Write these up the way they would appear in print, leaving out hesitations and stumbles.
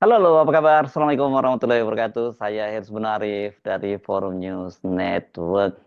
Halo, apa kabar? Assalamualaikum warahmatullahi wabarakatuh. Saya Hirsbun Arif dari Forum News Network.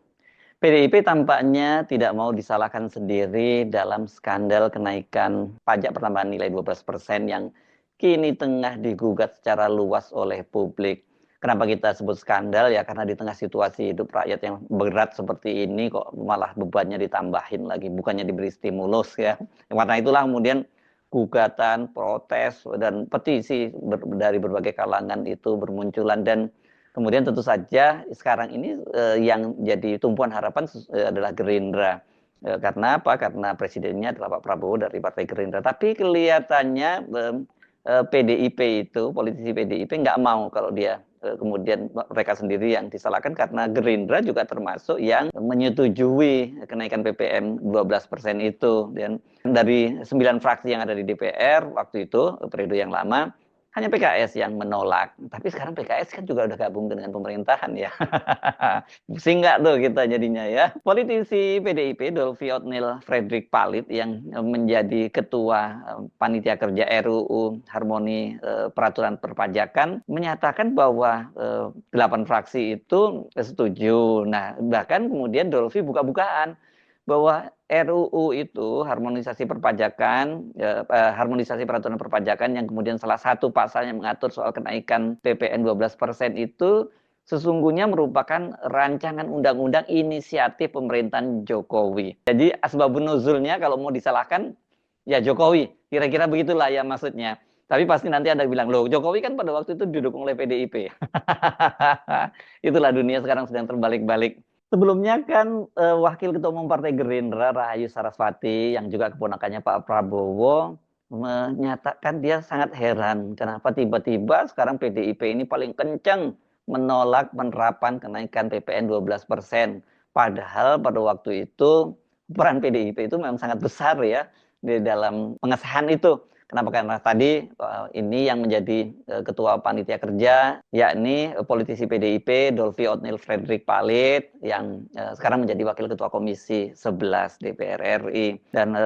PDIP tampaknya tidak mau disalahkan sendiri dalam skandal kenaikan pajak pertambahan nilai 12% yang kini tengah digugat secara luas oleh publik. Kenapa kita sebut skandal? Ya karena di tengah situasi hidup rakyat yang berat seperti ini kok malah bebannya ditambahin lagi, bukannya diberi stimulus ya. Karena itulah kemudian gugatan, protes, dan petisi dari berbagai kalangan itu bermunculan. Dan kemudian tentu saja sekarang ini yang jadi tumpuan harapan adalah Gerindra. Karena apa? Karena presidennya adalah Pak Prabowo dari Partai Gerindra. Tapi kelihatannya PDIP itu, politisi PDIP nggak mau kalau dia kemudian mereka sendiri yang disalahkan, karena Gerindra juga termasuk yang menyetujui kenaikan PPN 12% itu. Dan dari 9 fraksi yang ada di DPR waktu itu, periode yang lama, hanya PKS yang menolak. Tapi sekarang PKS kan juga udah gabung dengan pemerintahan ya. Pusing nggak tuh kita jadinya ya. Politisi PDIP Dolvi Otnil Frederick Palit yang menjadi ketua panitia kerja RUU Harmoni Peraturan Perpajakan menyatakan bahwa 8 fraksi itu setuju. Nah, bahkan kemudian Dolvi buka-bukaan bahwa RUU itu harmonisasi perpajakan, harmonisasi peraturan perpajakan yang kemudian salah satu pasal yang mengatur soal kenaikan PPN 12% itu sesungguhnya merupakan rancangan undang-undang inisiatif pemerintahan Jokowi. Jadi asbabun nuzulnya kalau mau disalahkan ya Jokowi, kira-kira begitulah ya maksudnya. Tapi pasti nanti ada yang bilang, loh Jokowi kan pada waktu itu didukung oleh PDIP. Itulah dunia sekarang sedang terbalik-balik. Sebelumnya kan Wakil Ketua Umum Partai Gerindra Rahayu Sarasvati yang juga keponakannya Pak Prabowo menyatakan dia sangat heran kenapa tiba-tiba sekarang PDIP ini paling kencang menolak penerapan kenaikan PPN 12%. Padahal pada waktu itu peran PDIP itu memang sangat besar ya di dalam pengesahan itu. Kenapa? Karena tadi ini yang menjadi ketua panitia kerja, yakni politisi PDIP Dolvi Otnil Frederick Palit yang sekarang menjadi wakil ketua Komisi 11 DPR RI. Dan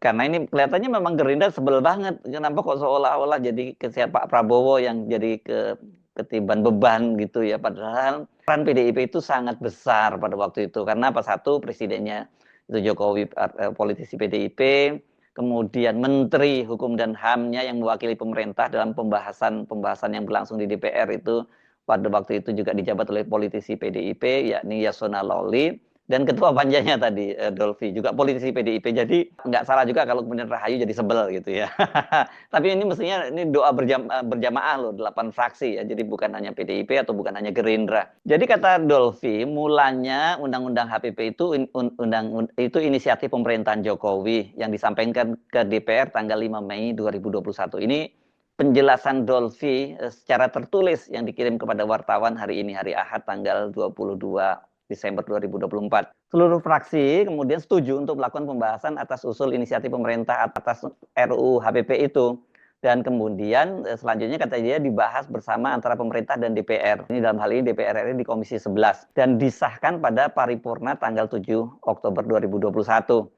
karena ini kelihatannya memang Gerindra sebel banget. Kenapa kok seolah-olah jadi Pak Prabowo yang jadi ketiban beban gitu ya. Padahal peran PDIP itu sangat besar pada waktu itu. Karena apa? Satu, presidennya itu Jokowi, politisi PDIP. Kemudian Menteri Hukum dan HAM-nya yang mewakili pemerintah dalam pembahasan yang berlangsung di DPR itu pada waktu itu juga dijabat oleh politisi PDIP yakni Yasona Lawli, dan ketua panjanya tadi Dolvi juga politisi PDIP. Jadi nggak salah juga kalau kemudian Rahayu jadi sebel gitu ya. Tapi ini mestinya ini doa berjamaah loh, 8 fraksi ya. Jadi bukan hanya PDIP atau bukan hanya Gerindra. Jadi kata Dolvi, mulanya Undang-Undang HPP itu inisiatif pemerintahan Jokowi yang disampaikan ke DPR tanggal 5 Mei 2021. Ini penjelasan Dolvi secara tertulis yang dikirim kepada wartawan hari ini, hari Ahad tanggal 22 Desember 2024. Seluruh fraksi kemudian setuju untuk melakukan pembahasan atas usul inisiatif pemerintah atas RUU HPP itu. Dan kemudian selanjutnya kata dia dibahas bersama antara pemerintah dan DPR. Ini dalam hal ini DPR RI di Komisi 11. Dan disahkan pada paripurna tanggal 7 Oktober 2021.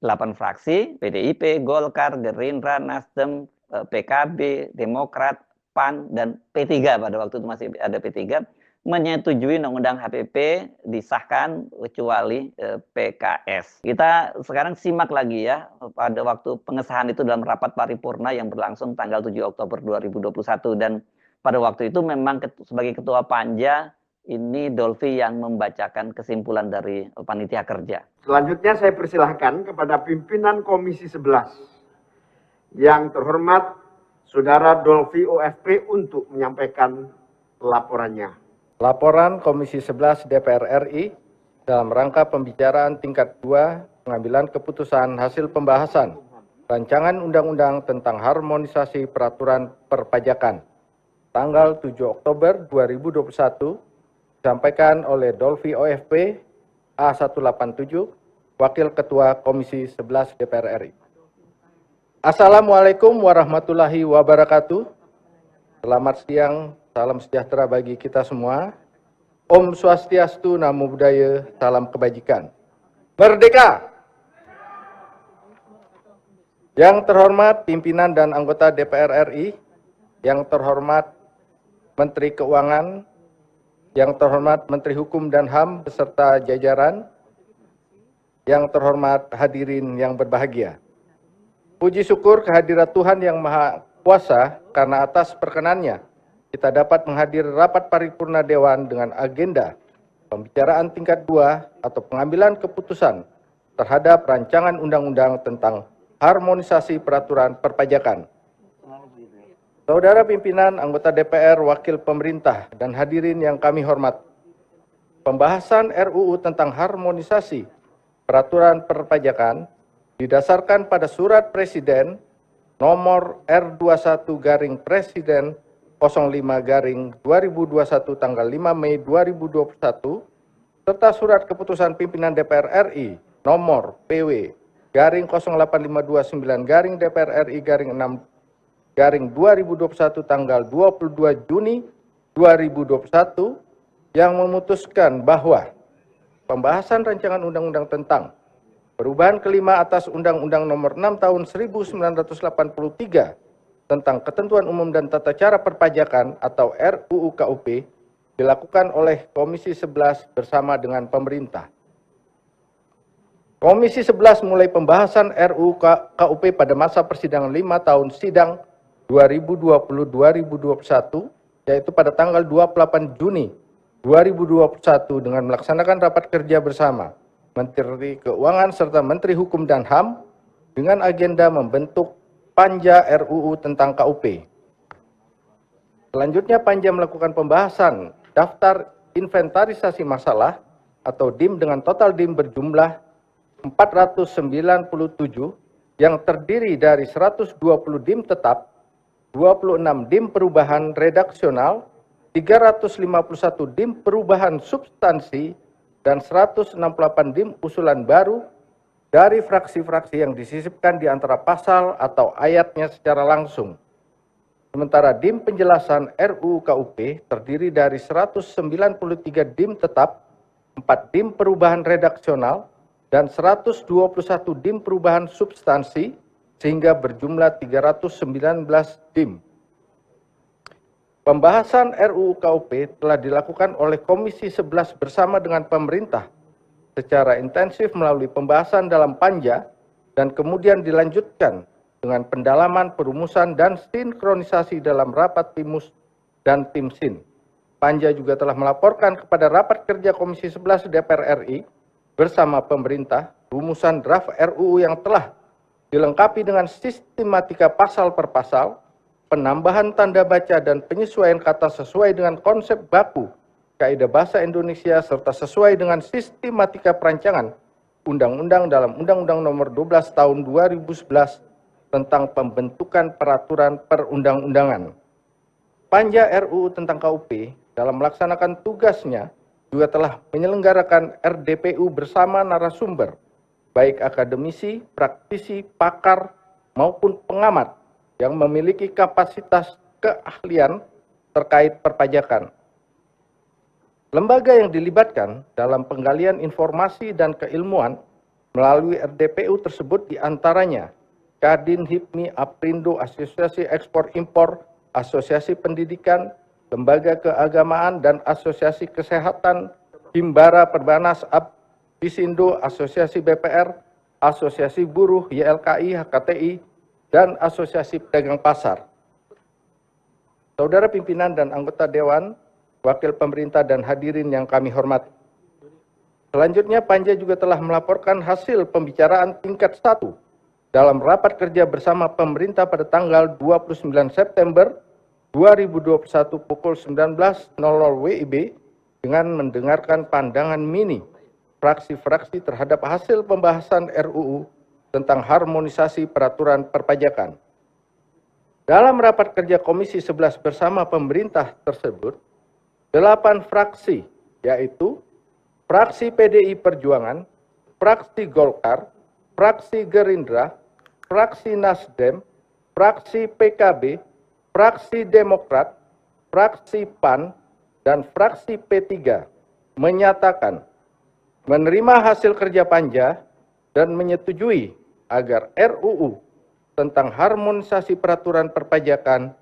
8 fraksi, PDIP, Golkar, Gerindra, Nasdem, PKB, Demokrat, PAN, dan P3. Pada waktu itu masih ada P3 menyetujui Undang-Undang HPP disahkan kecuali PKS. Kita sekarang simak lagi ya pada waktu pengesahan itu dalam rapat paripurna yang berlangsung tanggal 7 Oktober 2021, dan pada waktu itu memang sebagai ketua panja ini Dolvi yang membacakan kesimpulan dari panitia kerja. Selanjutnya saya persilahkan kepada pimpinan Komisi 11 yang terhormat Saudara Dolvi OFP untuk menyampaikan laporannya. Laporan Komisi 11 DPR RI dalam rangka pembicaraan tingkat 2 pengambilan keputusan hasil pembahasan Rancangan Undang-Undang tentang Harmonisasi Peraturan Perpajakan tanggal 7 Oktober 2021 disampaikan oleh Dolvi OFP A187, Wakil Ketua Komisi 11 DPR RI. Assalamualaikum warahmatullahi wabarakatuh. Selamat siang, salam sejahtera bagi kita semua. Om Swastiastu, Namo Buddhaya, salam kebajikan. Merdeka! Yang terhormat pimpinan dan anggota DPR RI, yang terhormat Menteri Keuangan, yang terhormat Menteri Hukum dan HAM beserta jajaran, yang terhormat hadirin yang berbahagia. Puji syukur kehadirat Tuhan Yang Maha Kuasa karena atas perkenannya kita dapat menghadiri rapat paripurna Dewan dengan agenda pembicaraan tingkat 2 atau pengambilan keputusan terhadap rancangan undang-undang tentang harmonisasi peraturan perpajakan. Saudara pimpinan, anggota DPR, wakil pemerintah, dan hadirin yang kami hormati, pembahasan RUU tentang harmonisasi peraturan perpajakan didasarkan pada surat Presiden nomor R21/Presiden 05/2021 tanggal 5 Mei 2021 serta surat keputusan pimpinan DPR RI nomor PW/08529/DPR RI 6/2021 tanggal 22 Juni 2021 yang memutuskan bahwa pembahasan rancangan undang-undang tentang perubahan kelima atas Undang-Undang Nomor 6 Tahun 1983 tentang Ketentuan Umum dan Tata Cara Perpajakan atau RUU KUP dilakukan oleh Komisi 11 bersama dengan pemerintah. Komisi 11 mulai pembahasan RUU KUP pada masa persidangan 5 tahun sidang 2020-2021, yaitu pada tanggal 28 Juni 2021 dengan melaksanakan rapat kerja bersama Menteri Keuangan serta Menteri Hukum dan HAM dengan agenda membentuk Panja RUU tentang KUP. Selanjutnya Panja melakukan pembahasan daftar inventarisasi masalah atau DIM dengan total DIM berjumlah 497 yang terdiri dari 120 DIM tetap, 26 DIM perubahan redaksional, 351 DIM perubahan substansi, dan 168 DIM usulan baru dari fraksi-fraksi yang disisipkan di antara pasal atau ayatnya secara langsung. Sementara DIM penjelasan RUU KUP terdiri dari 193 DIM tetap, 4 DIM perubahan redaksional, dan 121 DIM perubahan substansi, sehingga berjumlah 319 DIM. Pembahasan RUU KUP telah dilakukan oleh Komisi 11 bersama dengan pemerintah secara intensif melalui pembahasan dalam Panja dan kemudian dilanjutkan dengan pendalaman, perumusan, dan sinkronisasi dalam rapat Timus dan Timsin. Panja juga telah melaporkan kepada rapat kerja Komisi 11 DPR RI bersama pemerintah rumusan draft RUU yang telah dilengkapi dengan sistematika pasal per pasal, penambahan tanda baca dan penyesuaian kata sesuai dengan konsep baku kaidah bahasa Indonesia serta sesuai dengan sistematika perancangan undang-undang dalam Undang-Undang Nomor 12 Tahun 2011 tentang pembentukan peraturan perundang-undangan. Panja RUU tentang KUP dalam melaksanakan tugasnya juga telah menyelenggarakan RDPU bersama narasumber, baik akademisi, praktisi, pakar, maupun pengamat yang memiliki kapasitas keahlian terkait perpajakan. Lembaga yang dilibatkan dalam penggalian informasi dan keilmuan melalui RDPU tersebut diantaranya Kadin, HIPMI, Aprindo, Asosiasi Ekspor Impor, Asosiasi Pendidikan, Lembaga Keagamaan, dan Asosiasi Kesehatan, Himbara, Perbanas, Bisindo, Asosiasi BPR, Asosiasi Buruh, YLKI, HKTI, dan Asosiasi Pedagang Pasar. Saudara pimpinan dan anggota Dewan, wakil pemerintah dan hadirin yang kami hormati. Selanjutnya Panja juga telah melaporkan hasil pembicaraan tingkat 1 dalam rapat kerja bersama pemerintah pada tanggal 29 September 2021 pukul 19.00 WIB dengan mendengarkan pandangan mini fraksi-fraksi terhadap hasil pembahasan RUU tentang harmonisasi peraturan perpajakan. Dalam rapat kerja Komisi 11 bersama pemerintah tersebut, 8 fraksi, yaitu fraksi PDI Perjuangan, fraksi Golkar, fraksi Gerindra, fraksi Nasdem, fraksi PKB, fraksi Demokrat, fraksi PAN, dan fraksi P3 menyatakan menerima hasil kerja Panja dan menyetujui agar RUU tentang harmonisasi peraturan perpajakan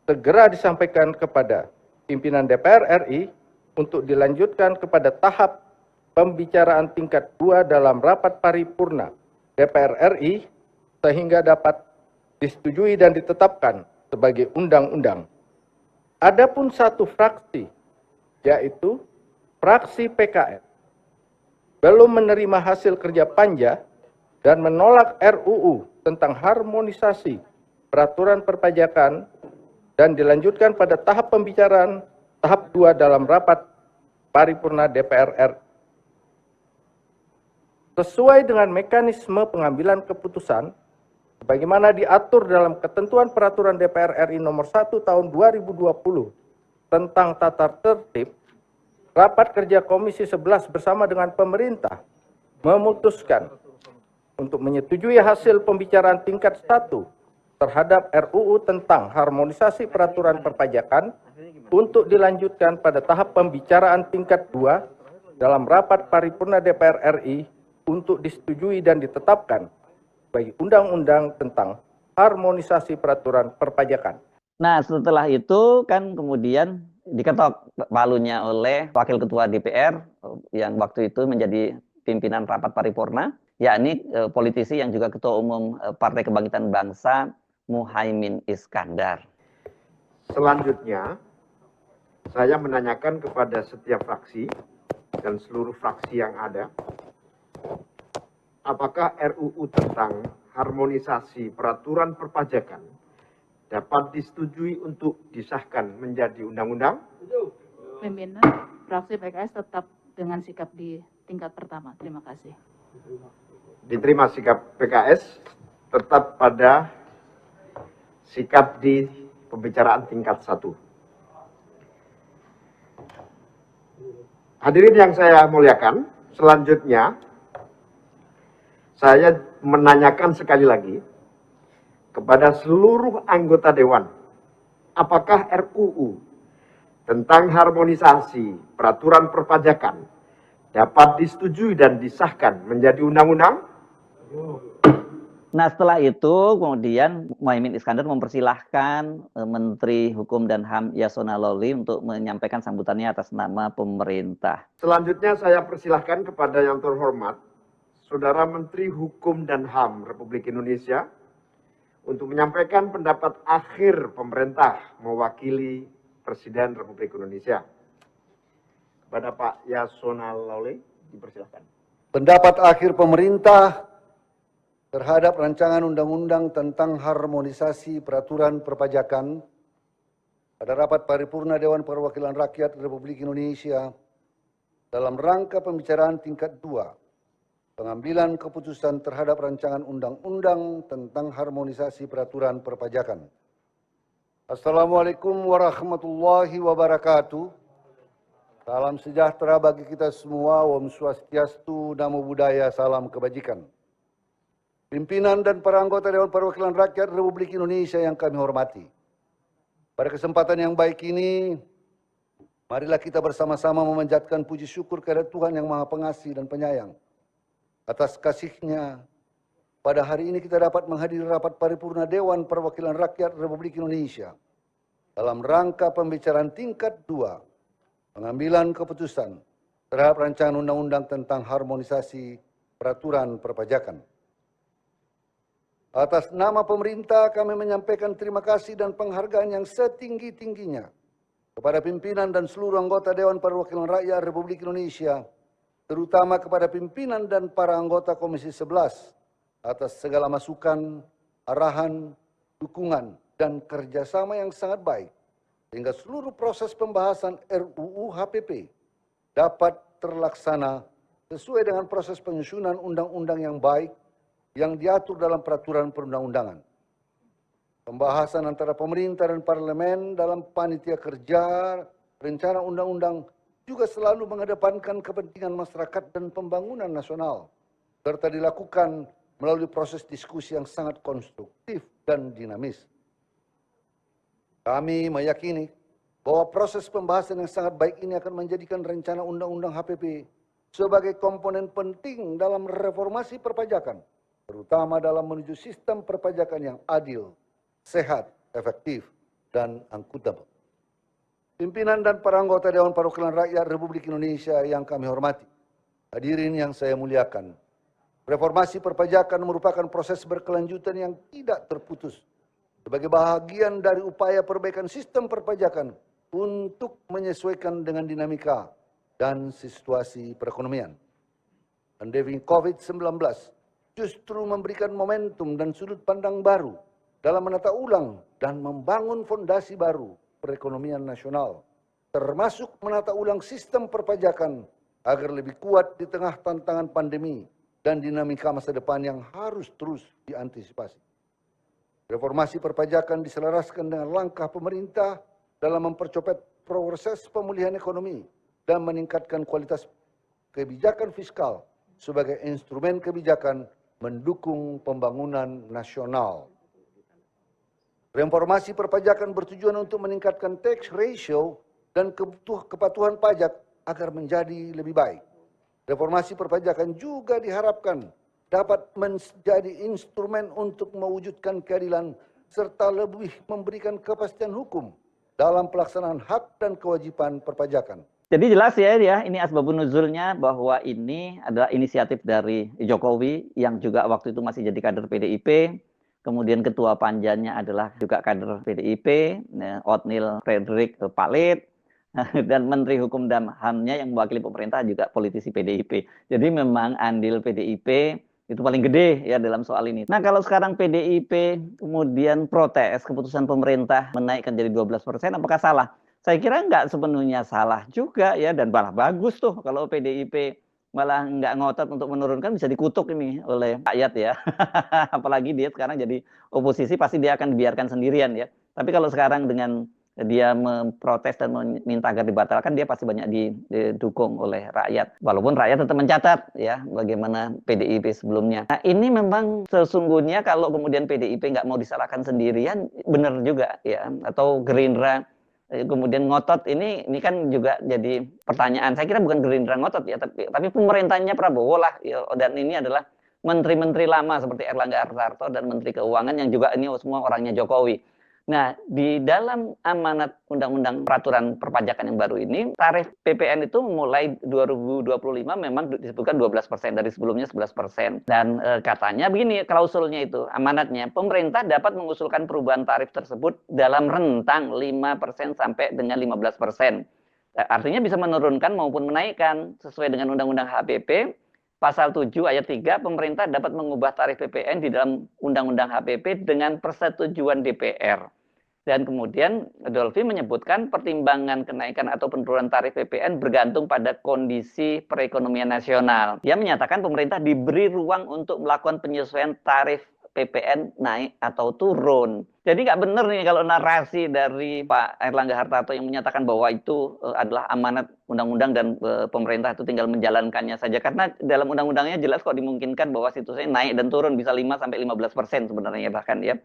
segera disampaikan kepada pimpinan DPR RI untuk dilanjutkan kepada tahap pembicaraan tingkat 2 dalam rapat paripurna DPR RI sehingga dapat disetujui dan ditetapkan sebagai undang-undang. Adapun satu fraksi, yaitu fraksi PKS, belum menerima hasil kerja panja dan menolak RUU tentang harmonisasi peraturan perpajakan dan dilanjutkan pada tahap pembicaraan tahap 2 dalam rapat paripurna DPR RI. Sesuai dengan mekanisme pengambilan keputusan sebagaimana diatur dalam ketentuan peraturan DPR RI nomor 1 tahun 2020 tentang tata tertib, rapat kerja Komisi 11 bersama dengan pemerintah memutuskan untuk menyetujui hasil pembicaraan tingkat 1 terhadap RUU tentang harmonisasi peraturan perpajakan untuk dilanjutkan pada tahap pembicaraan tingkat 2 dalam rapat paripurna DPR RI untuk disetujui dan ditetapkan bagi undang-undang tentang harmonisasi peraturan perpajakan. Nah, setelah itu kan kemudian diketok palunya oleh Wakil Ketua DPR yang waktu itu menjadi pimpinan rapat paripurna, yakni politisi yang juga Ketua Umum Partai Kebangkitan Bangsa, Muhaimin Iskandar. Selanjutnya, saya menanyakan kepada setiap fraksi dan seluruh fraksi yang ada, apakah RUU tentang harmonisasi peraturan perpajakan dapat disetujui untuk disahkan menjadi undang-undang? Pimpinan fraksi PKS tetap dengan sikap di tingkat pertama. Terima kasih. Diterima sikap PKS tetap pada sikap di pembicaraan tingkat 1. Hadirin yang saya muliakan, selanjutnya saya menanyakan sekali lagi kepada seluruh anggota Dewan, apakah RUU tentang harmonisasi peraturan perpajakan dapat disetujui dan disahkan menjadi undang-undang? Nah, setelah itu kemudian Muhaimin Iskandar mempersilahkan Menteri Hukum dan HAM Yasona Lawli untuk menyampaikan sambutannya atas nama pemerintah. Selanjutnya saya persilahkan kepada yang terhormat Saudara Menteri Hukum dan HAM Republik Indonesia untuk menyampaikan pendapat akhir pemerintah mewakili Presiden Republik Indonesia. Kepada Pak Yasona Lawli, dipersilahkan. Pendapat akhir pemerintah terhadap rancangan undang-undang tentang harmonisasi peraturan perpajakan pada rapat paripurna Dewan Perwakilan Rakyat Republik Indonesia dalam rangka pembicaraan tingkat 2 pengambilan keputusan terhadap rancangan undang-undang tentang harmonisasi peraturan perpajakan. Assalamualaikum warahmatullahi wabarakatuh. Salam sejahtera bagi kita semua. Om Swastiastu, Namo Buddhaya, salam kebajikan. Pimpinan dan para anggota Dewan Perwakilan Rakyat Republik Indonesia yang kami hormati. Pada kesempatan yang baik ini, marilah kita bersama-sama memanjatkan puji syukur kepada Tuhan yang Maha Pengasih dan Penyayang. Atas kasih-Nya, pada hari ini kita dapat menghadiri rapat paripurna Dewan Perwakilan Rakyat Republik Indonesia dalam rangka pembicaraan tingkat 2, pengambilan keputusan terhadap rancangan undang-undang tentang harmonisasi peraturan perpajakan. Atas nama pemerintah kami menyampaikan terima kasih dan penghargaan yang setinggi-tingginya kepada pimpinan dan seluruh anggota Dewan Perwakilan Rakyat Republik Indonesia, terutama kepada pimpinan dan para anggota Komisi 11 atas segala masukan, arahan, dukungan, dan kerjasama yang sangat baik, sehingga seluruh proses pembahasan RUU HPP dapat terlaksana sesuai dengan proses penyusunan undang-undang yang baik yang diatur dalam peraturan perundang-undangan. Pembahasan antara pemerintah dan parlemen dalam panitia kerja rencana undang-undang juga selalu mengedepankan kepentingan masyarakat dan pembangunan nasional, serta dilakukan melalui proses diskusi yang sangat konstruktif dan dinamis. Kami meyakini bahwa proses pembahasan yang sangat baik ini akan menjadikan rencana undang-undang HPP sebagai komponen penting dalam reformasi perpajakan, terutama dalam menuju sistem perpajakan yang adil, sehat, efektif, dan akuntabel. Pimpinan dan para anggota Dewan Perwakilan Rakyat Republik Indonesia yang kami hormati, hadirin yang saya muliakan, reformasi perpajakan merupakan proses berkelanjutan yang tidak terputus sebagai bahagian dari upaya perbaikan sistem perpajakan untuk menyesuaikan dengan dinamika dan situasi perekonomian. Pandemi COVID-19 justru memberikan momentum dan sudut pandang baru dalam menata ulang dan membangun fondasi baru perekonomian nasional, termasuk menata ulang sistem perpajakan agar lebih kuat di tengah tantangan pandemi dan dinamika masa depan yang harus terus diantisipasi. Reformasi perpajakan diselaraskan dengan langkah pemerintah dalam mempercepat proses pemulihan ekonomi dan meningkatkan kualitas kebijakan fiskal sebagai instrumen kebijakan mendukung pembangunan nasional. Reformasi perpajakan bertujuan untuk meningkatkan tax ratio dan kepatuhan pajak agar menjadi lebih baik. Reformasi perpajakan juga diharapkan dapat menjadi instrumen untuk mewujudkan keadilan serta lebih memberikan kepastian hukum dalam pelaksanaan hak dan kewajiban perpajakan. Jadi jelas ya, ini asbabun nuzulnya bahwa ini adalah inisiatif dari Jokowi yang juga waktu itu masih jadi kader PDIP. Kemudian ketua panjanya adalah juga kader PDIP, Othniel Frederick Palit, dan Menteri Hukum dan HAM-nya yang mewakili pemerintah juga politisi PDIP. Jadi memang andil PDIP itu paling gede ya dalam soal ini. Nah kalau sekarang PDIP kemudian protes keputusan pemerintah menaikkan jadi 12%, apakah salah? Saya kira nggak sepenuhnya salah juga ya, dan malah bagus tuh kalau PDIP malah nggak ngotot untuk menurunkan, bisa dikutuk ini oleh rakyat ya. Apalagi dia sekarang jadi oposisi, pasti dia akan dibiarkan sendirian ya. Tapi kalau sekarang dengan dia memprotes dan meminta agar dibatalkan, dia pasti banyak didukung oleh rakyat. Walaupun rakyat tetap mencatat ya bagaimana PDIP sebelumnya. Nah ini memang sesungguhnya kalau kemudian PDIP nggak mau disalahkan sendirian, benar juga ya. Atau Gerindra kemudian ngotot, ini kan juga jadi pertanyaan. Saya kira bukan Gerindra ngotot ya, tapi pemerintahnya Prabowo lah ya, dan ini adalah menteri-menteri lama seperti Erlangga Hartarto dan Menteri Keuangan yang juga ini semua orangnya Jokowi. Nah, di dalam amanat undang-undang peraturan perpajakan yang baru ini, tarif PPN itu mulai 2025 memang disebutkan 12%, dari sebelumnya 11%. Dan katanya begini klausulnya itu, amanatnya, pemerintah dapat mengusulkan perubahan tarif tersebut dalam rentang 5% sampai dengan 15%. Artinya bisa menurunkan maupun menaikkan sesuai dengan Undang-Undang HPP. Pasal 7 ayat 3, pemerintah dapat mengubah tarif PPN di dalam Undang-Undang HPP dengan persetujuan DPR. Dan kemudian Dolfi menyebutkan pertimbangan kenaikan atau penurunan tarif PPN bergantung pada kondisi perekonomian nasional. Dia menyatakan pemerintah diberi ruang untuk melakukan penyesuaian tarif PPN naik atau turun. Jadi nggak benar nih kalau narasi dari Pak Erlangga Hartarto yang menyatakan bahwa itu adalah amanat undang-undang dan pemerintah itu tinggal menjalankannya saja. Karena dalam undang-undangnya jelas kok dimungkinkan bahwa situasinya naik dan turun bisa 5-15% sebenarnya bahkan ya.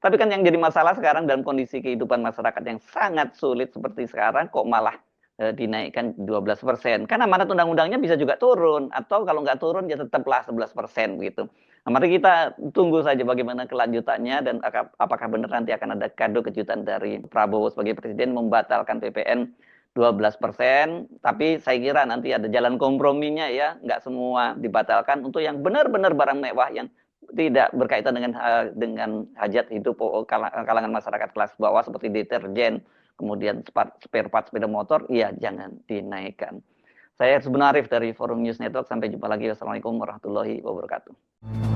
Tapi kan yang jadi masalah sekarang dalam kondisi kehidupan masyarakat yang sangat sulit seperti sekarang kok malah dinaikkan 12%. Kan amanat undang-undangnya bisa juga turun, atau kalau nggak turun ya tetaplah 11% gitu. Nah, mari kita tunggu saja bagaimana kelanjutannya dan apakah benar nanti akan ada kado kejutan dari Prabowo sebagai presiden membatalkan PPN 12%, tapi saya kira nanti ada jalan komprominya ya, nggak semua dibatalkan untuk yang benar-benar barang mewah yang tidak berkaitan dengan hajat hidup kalangan masyarakat kelas bawah seperti deterjen, kemudian spare part sepeda motor, ya jangan dinaikkan. Saya Hersbun Arif dari Forum News Network, sampai jumpa lagi. Wassalamualaikum warahmatullahi wabarakatuh.